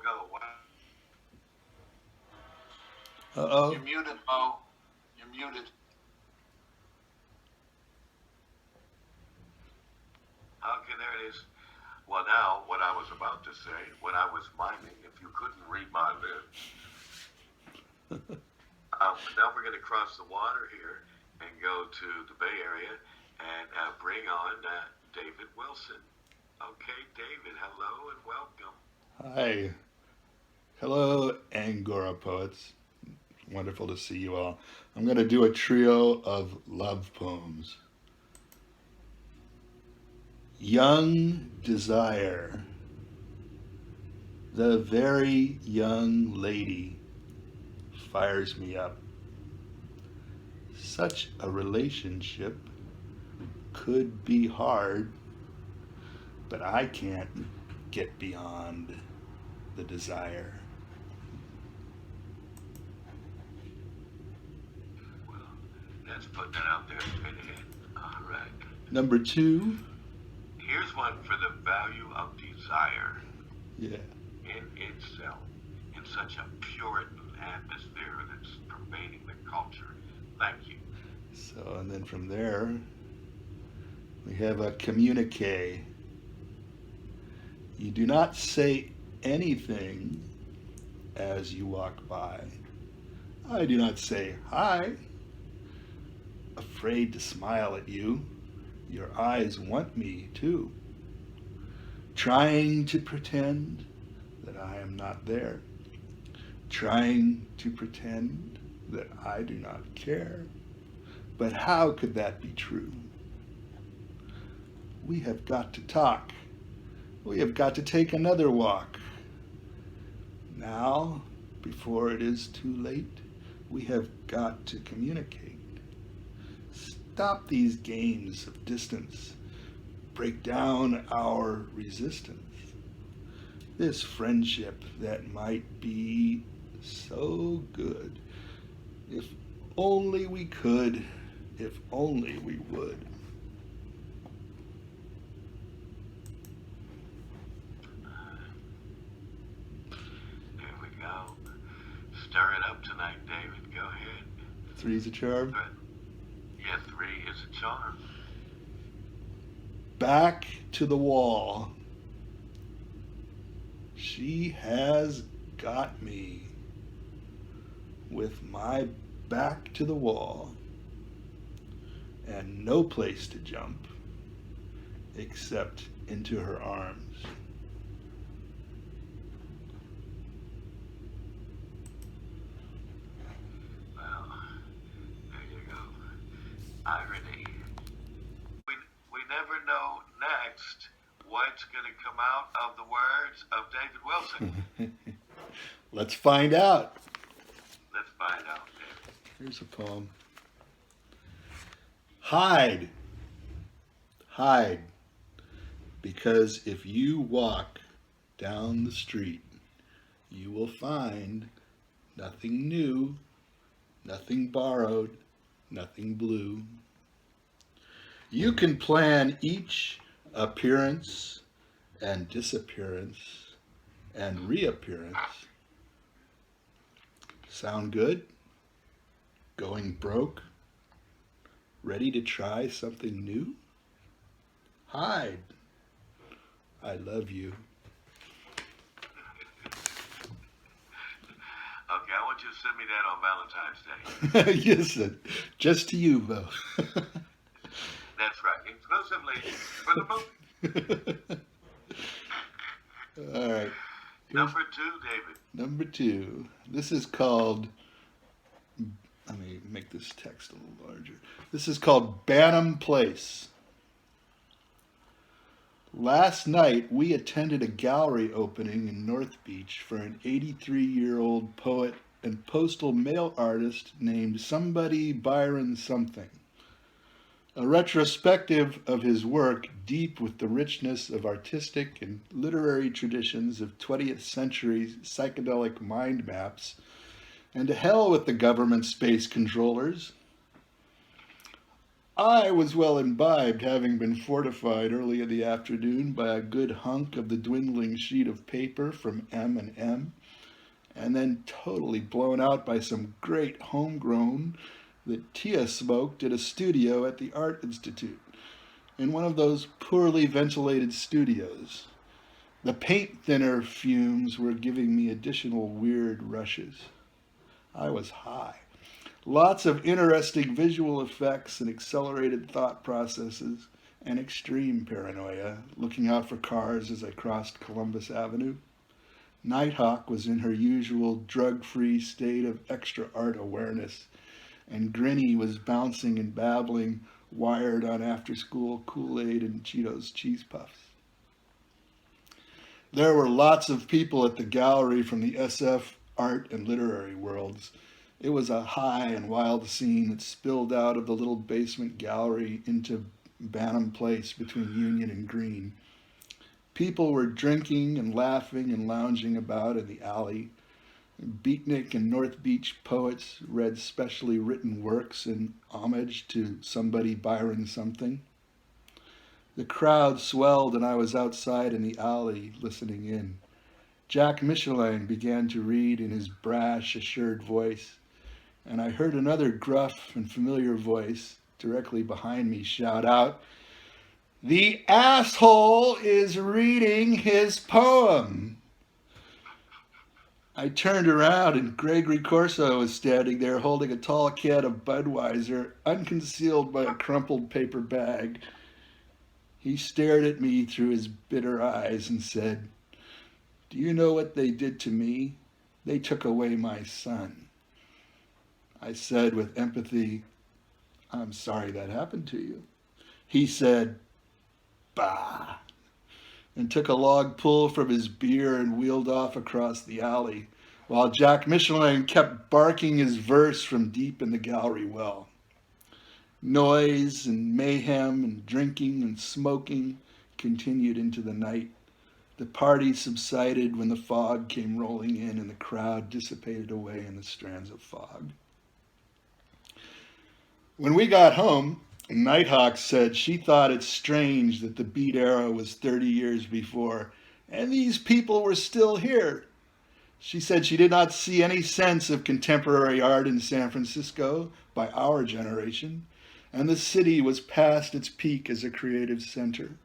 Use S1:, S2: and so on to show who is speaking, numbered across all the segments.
S1: go. What?
S2: Uh-oh.
S1: You're muted, Mo. You're muted. Okay, there it is. Well, now, what I was about to say, when I was miming, if you couldn't read my lips, now we're going to cross the water here and go to the Bay Area and bring on David Wilson. Okay, David, hello and welcome.
S2: Hi. Hello, Angora poets. Wonderful to see you all. I'm going to do a trio of love poems. Young Desire. The very young lady fires me up. Such a relationship could be hard, but I can't get beyond the desire.
S1: Well, that's putting it out there straight ahead. All right.
S2: Number two,
S1: Here's one for the value of desire
S2: yeah,
S1: in itself, in such a Puritan atmosphere that's pervading the culture. Thank you.
S2: so and then from there we have a communique. You do not say anything as you walk by. I do not say hi, afraid to smile at you. Your eyes want me to. Trying to pretend that I am not there. Trying to pretend that I do not care. But how could that be true? We have got to talk. We have got to take another walk. Now, before it is too late, we have got to communicate. Stop these games of distance. Break down our resistance. This friendship that might be so good. If only we could, if only we would.
S1: There we go. Stir it up tonight, David. Go ahead.
S2: Three's a charm.
S1: Yeah, three is a charm.
S2: Back to the wall. She has got me with my back to the wall and no place to jump except into her arms.
S1: Well, there you go. Irony. We never know next what's going to come out of the words of David Wilson.
S2: Let's find out.
S1: Let's find out, David.
S2: Here's a poem. Hide, hide, because if you walk down the street, you will find nothing new, nothing borrowed, nothing blue. You can plan each appearance and disappearance and reappearance. Sound good? Going broke? Ready to try something new? Hide. I love you.
S1: Okay, I want you to send me that on Valentine's Day.
S2: Yes, just to you, Bo.
S1: That's right, exclusively for the movie.
S2: All right.
S1: Number two, David.
S2: Number two. This is called, let me make this text a little larger. This is called Bantam Place. Last night, we attended a gallery opening in North Beach for an 83-year-old poet and postal mail artist named Somebody Byron Something. A retrospective of his work deep with the richness of artistic and literary traditions of 20th century psychedelic mind maps, and to hell with the government space controllers. I was well imbibed, having been fortified early in the afternoon by a good hunk of the dwindling sheet of paper from M&M, and then totally blown out by some great homegrown that Tia smoked at a studio at the Art Institute, in one of those poorly ventilated studios. The paint thinner fumes were giving me additional weird rushes. I was high. Lots of interesting visual effects and accelerated thought processes and extreme paranoia, looking out for cars as I crossed Columbus Avenue. Nighthawk was in her usual drug-free state of extra art awareness, and Grinny was bouncing and babbling, wired on after-school Kool-Aid and Cheetos cheese puffs. There were lots of people at the gallery from the SF art and literary worlds. It was a high and wild scene that spilled out of the little basement gallery into Banham Place between Union and Green. People were drinking and laughing and lounging about in the alley. Beatnik and North Beach poets read specially written works in homage to somebody Byron something. The crowd swelled and I was outside in the alley listening in. Jack Michelin began to read in his brash, assured voice, and I heard another gruff and familiar voice directly behind me shout out, "The asshole is reading his poem." I turned around and Gregory Corso was standing there holding a tall can of Budweiser, unconcealed by a crumpled paper bag. He stared at me through his bitter eyes and said, "Do you know what they did to me? They took away my son." I said with empathy, "I'm sorry that happened to you." He said, "Bah," and took a log pull from his beer and wheeled off across the alley, while Jack Michelin kept barking his verse from deep in the gallery well. Noise and mayhem and drinking and smoking continued into the night. The party subsided when the fog came rolling in and the crowd dissipated away in the strands of fog. When we got home, Nighthawk said she thought it strange that the Beat era was 30 years before, and these people were still here. She said she did not see any sense of contemporary art in San Francisco by our generation, and the city was past its peak as a creative center.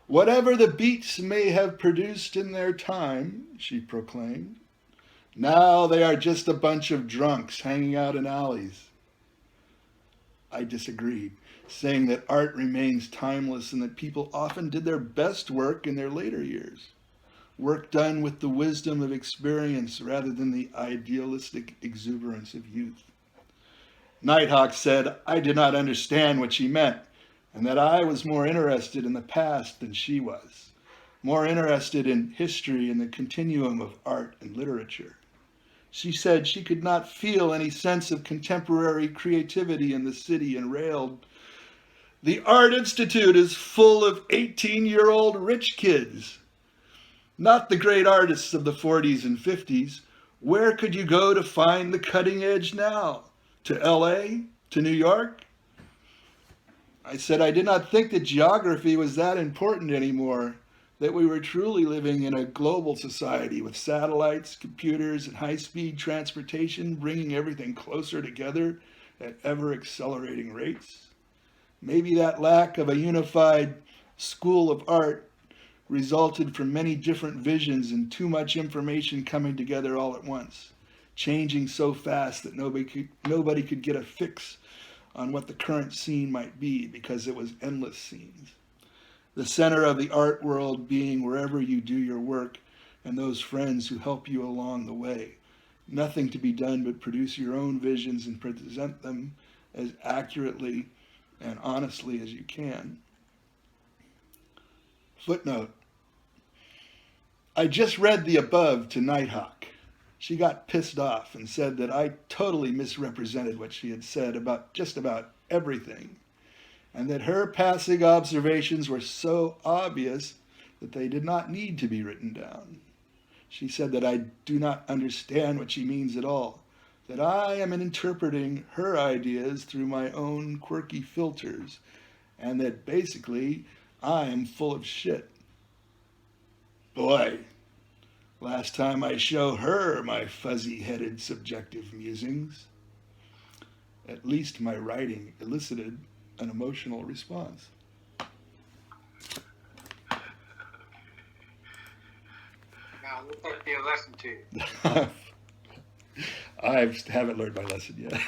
S2: Whatever the Beats may have produced in their time, she proclaimed, now they are just a bunch of drunks hanging out in alleys. I disagreed, saying that art remains timeless and that people often did their best work in their later years, work done with the wisdom of experience rather than the idealistic exuberance of youth. Nighthawk said I did not understand what she meant, and that I was more interested in the past than she was, more interested in history and the continuum of art and literature. She said she could not feel any sense of contemporary creativity in the city and railed, "The Art Institute is full of 18-year-old rich kids, not the great artists of the 40s and 50s. Where could you go to find the cutting edge now? To LA? To New York?" I said I did not think that geography was that important anymore, that we were truly living in a global society with satellites, computers, and high-speed transportation bringing everything closer together at ever-accelerating rates. Maybe that lack of a unified school of art resulted from many different visions and too much information coming together all at once, changing so fast that nobody could get a fix on what the current scene might be because it was endless scenes. The center of the art world being wherever you do your work and those friends who help you along the way. Nothing to be done but produce your own visions and present them as accurately and honestly as you can. Footnote: I just read the above to Nighthawk. She got pissed off and said that I totally misrepresented what she had said about just about everything, and that her passing observations were so obvious that they did not need to be written down. She said that I do not understand what she means at all, that I am interpreting her ideas through my own quirky filters, and that basically I am full of shit. Boy, last time I show her my fuzzy-headed subjective musings, at least my writing elicited an emotional response.
S3: Now, let that be a lesson to you.
S2: I haven't learned my lesson yet.